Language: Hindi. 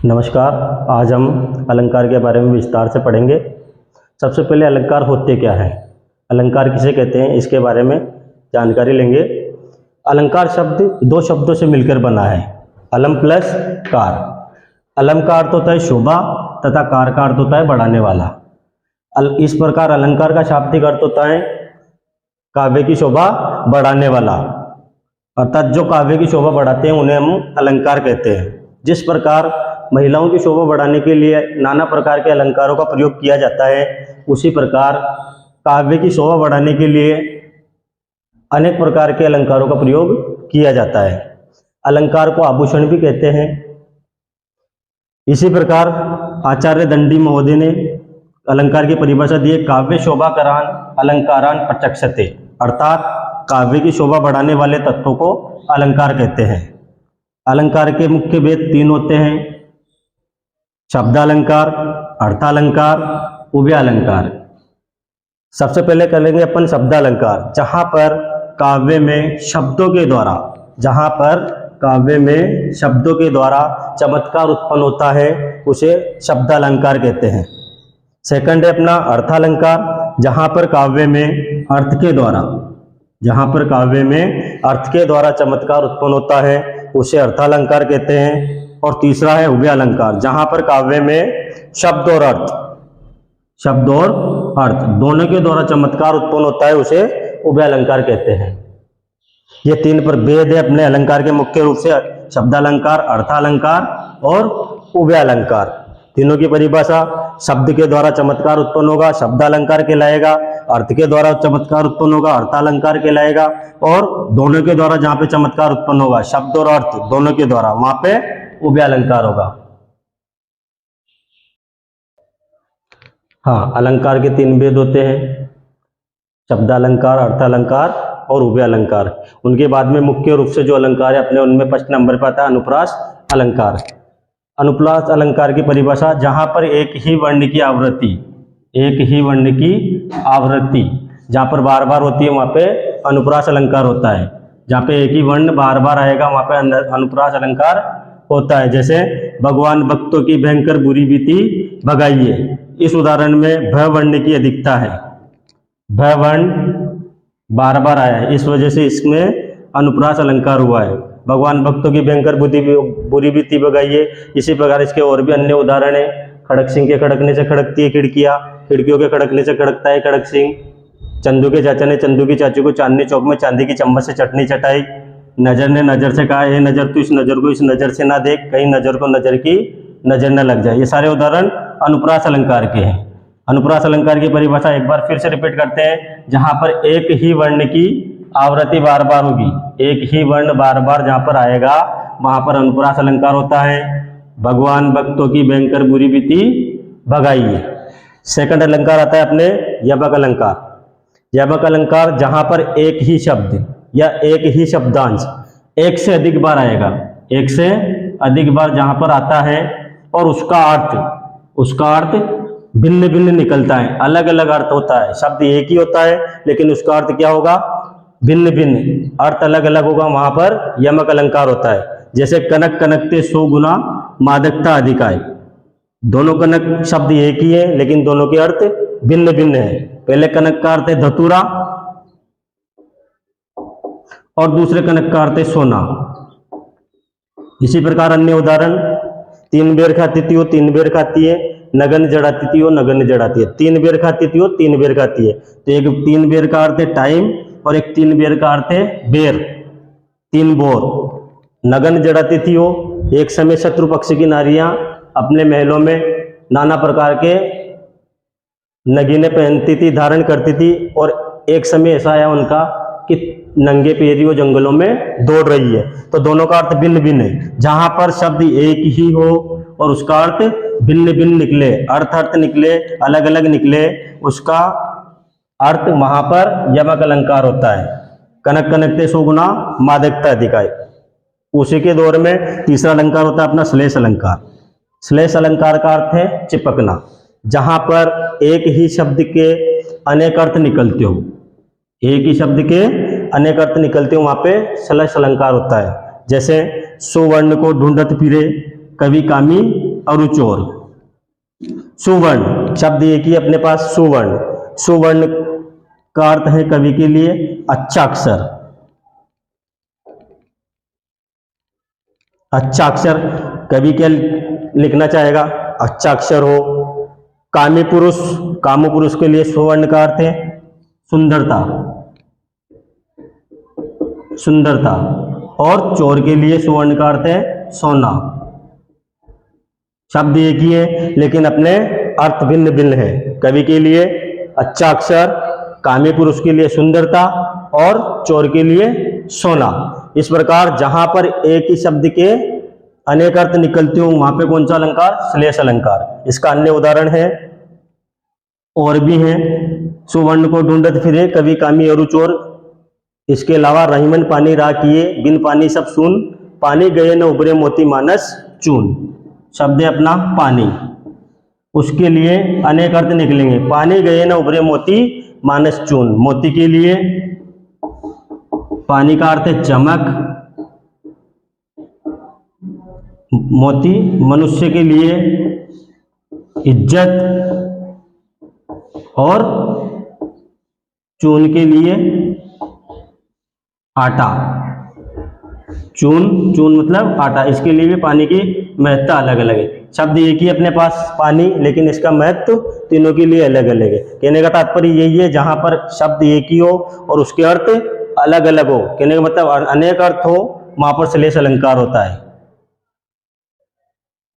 नमस्कार। आज हम अलंकार के बारे में विस्तार से पढ़ेंगे। सबसे पहले अलंकार होते क्या हैं, अलंकार किसे कहते हैं, इसके बारे में जानकारी लेंगे। अलंकार शब्द दो शब्दों से मिलकर बना है, अलम प्लस कार। अलम का अर्थ होता है शोभा तथा कार का अर्थ होता है बढ़ाने वाला। इस प्रकार अलंकार का शाब्दिक अर्थ होता है काव्य की शोभा बढ़ाने वाला, अर्थात जो काव्य की शोभा बढ़ाते हैं उन्हें हम अलंकार कहते हैं। जिस प्रकार महिलाओं की शोभा बढ़ाने के लिए नाना प्रकार के अलंकारों का प्रयोग किया जाता है, उसी प्रकार काव्य की शोभा बढ़ाने के लिए अनेक प्रकार के अलंकारों का प्रयोग किया जाता है। अलंकार को आभूषण भी कहते हैं। इसी प्रकार आचार्य दंडी महोदय ने अलंकार की परिभाषा दी है, काव्य शोभाकरान अलंकारान प्रचक्षते, अर्थात काव्य की शोभा बढ़ाने वाले तत्वों को अलंकार कहते हैं। अलंकार के मुख्य भेद तीन होते हैं, शब्दालंकार, अर्थालंकार, उभयालंकार। सबसे पहले करेंगे अपन शब्दालंकार, जहां पर काव्य में शब्दों के द्वारा चमत्कार उत्पन्न होता है, उसे शब्दालंकार कहते हैं। सेकंड है अपना अर्थालंकार, जहां पर काव्य में अर्थ के द्वारा चमत्कार उत्पन्न होता है, उसे अर्थालंकार कहते हैं। और तीसरा है उभयालंकार, जहां पर काव्य में शब्द और अर्थ दोनों के द्वारा चमत्कार उत्पन्न होता है, उसे उभयालंकार कहते हैं। ये तीन भेद है अपने अलंकार के मुख्य रूप से, शब्दालंकार, अर्थालंकार और उभयालंकार। तीनों की परिभाषा, शब्द के द्वारा चमत्कार उत्पन्न होगा शब्दालंकार कहलाएगा, अर्थ के द्वारा चमत्कार उत्पन्न होगा अर्थालंकार कहलाएगा, और दोनों के द्वारा जहां पे चमत्कार उत्पन्न होगा शब्द और अर्थ दोनों के द्वारा, वहां पे उभयालंकार होगा। हाँ, अलंकार के तीन भेद होते हैं, शब्दालंकार, अर्थालंकार और उभयालंकार। उनके बाद में मुख्य रूप से जो अलंकार है अपने, उनमें फर्स्ट नंबर पर आता है अनुप्रास अलंकार। अनुप्रास अलंकार की परिभाषा, जहां पर एक ही वर्ण की आवृत्ति जहां पर बार बार होती है, वहां पे अनुप्रास अलंकार होता है। जहां पे एक ही वर्ण बार बार आएगा, वहां पे अनुप्रास अलंकार होता है। जैसे भगवान भक्तों की भयंकर बुरी बीती भगाइए, इस उदाहरण में भ वर्ण की अधिकता है, भ वर्ण बार बार आया है, इस वजह से इसमें अनुप्रास अलंकार हुआ है। भगवान भक्तों की भयंकर बुरी बीती भगाइए। इसी प्रकार इसके और भी अन्य उदाहरण है। खड़क सिंह के खड़कने से खड़कती है खिड़कियां, खिड़कियों के खड़कने से खड़कता है खड़क सिंह। चंदू के चाचा ने चंदू की चाची को चांदनी चौक में चांदी की चम्मच से चटनी चटाई। नजर ने नजर से कहा, हे नजर तू इस नजर को इस नजर से ना देख, कहीं नजर को नजर की नजर न लग जाए। ये सारे उदाहरण अनुप्रास अलंकार के हैं। अनुप्रास अलंकार की परिभाषा एक बार फिर से रिपीट करते हैं, जहां पर एक ही वर्ण की आवृत्ति बार बार होगी, एक ही वर्ण बार बार जहां पर आएगा वहां पर अनुप्रास अलंकार होता है। भगवान भक्तों की भयंकर बुरी बीती भगाइए। सेकंड अलंकार आता है अपने यमक अलंकार। यमक अलंकार, जहां पर एक ही शब्द या एक ही शब्दांश एक से अधिक बार आएगा, एक से अधिक बार जहां पर आता है, और उसका अर्थ भिन्न भिन्न निकलता है, अलग अलग अर्थ होता है। शब्द एक ही होता है लेकिन उसका अर्थ क्या होगा, भिन्न भिन्न अर्थ अलग अलग होगा, वहां पर यमक अलंकार होता है। जैसे कनक कनकते 100 गुना मादकता अधिक आए, दोनों कनक शब्द एक ही है लेकिन दोनों के अर्थ भिन्न भिन्न है। पहले कनक का अर्थ है धतूरा और दूसरे कनक का अर्थ है सोना। इसी प्रकार अन्य उदाहरण, 3 बेर खाती थी वो 3 बेर खाती है, नगन जड़ाती थी वो नगन जड़ाती है। 3 बेर खाती थी वो 3 बेर खाती है। तो एक 3 बेर का अर्थ है टाइम और एक 3 बेर का अर्थ है बेर, 3 बोर। नगन जड़ाती थी वो, एक समय शत्रु पक्ष की नारियां अपने महलों में नाना प्रकार के नगीने पहनती थी, धारण करती थी, और एक समय ऐसा आया उनका कि नंगे पैरी वो जंगलों में दौड़ रही है। तो दोनों का अर्थ भिन्न भिन्न है। जहां पर शब्द एक ही हो और उसका अर्थ भिन्न भिन्न निकले, अर्थ निकले, अलग अलग निकले, उसका अर्थ वहां पर यमक अलंकार होता है। कनक कनकते 100 गुना मादकता अधिक आए। उसी के दौर में तीसरा अलंकार होता है अपना श्लेष अलंकार। श्लेष अलंकार का अर्थ है चिपकना, जहां पर एक ही शब्द के अनेक अर्थ निकलते हो, एक ही शब्द के अनेक अर्थ निकलते हो, वहां पे श्लेष अलंकार होता है। जैसे सुवर्ण को ढूंढत फिरे कवि कामी अरुचोर। सुवर्ण शब्द एक ही अपने पास, सुवर्ण। सुवर्ण का अर्थ है कवि के लिए अच्छा अक्षर। अच्छा अक्षर, कवि क्या लिखना चाहेगा? अच्छा अक्षर हो। कामी पुरुष, कामु पुरुष के लिए सुवर्ण का अर्थ है सुंदरता, सुंदरता। और चोर के लिए सुवर्ण का अर्थ है सोना। शब्द एक ही है लेकिन अपने अर्थ भिन्न भिन्न है। कवि के लिए अच्छा अक्षर, कामी पुरुष के लिए सुंदरता और चोर के लिए सोना। इस प्रकार जहां पर एक ही शब्द के अनेक अर्थ निकलते हो वहां पे कौन सा अलंकार? श्लेष अलंकार। इसका अन्य उदाहरण है और भी हैं। सुवर्ण को ढूंढत फिरे कवि कामी अरु चोर। इसके अलावा रहीमन पानी रा किए, बिन पानी सब सून, पानी गए न उभरे मोती मानस चून। शब्द है अपना पानी, उसके लिए अनेक अर्थ निकलेंगे। पानी गए न उभरे मोती मानस चून। मोती के लिए पानी का अर्थ है चमक, मोती मनुष्य के लिए इज्जत और चून के लिए आटा। चून, चून मतलब आटा। इसके लिए भी पानी की महत्ता अलग अलग है। शब्द एक ही अपने पास पानी, लेकिन इसका महत्व तीनों के लिए अलग अलग है। कहने का तात्पर्य यही है जहां पर शब्द एक ही हो और उसके अर्थ अलग अलग हो, कहने का मतलब अनेक अर्थ हो, वहां पर श्लेष अलंकार होता है।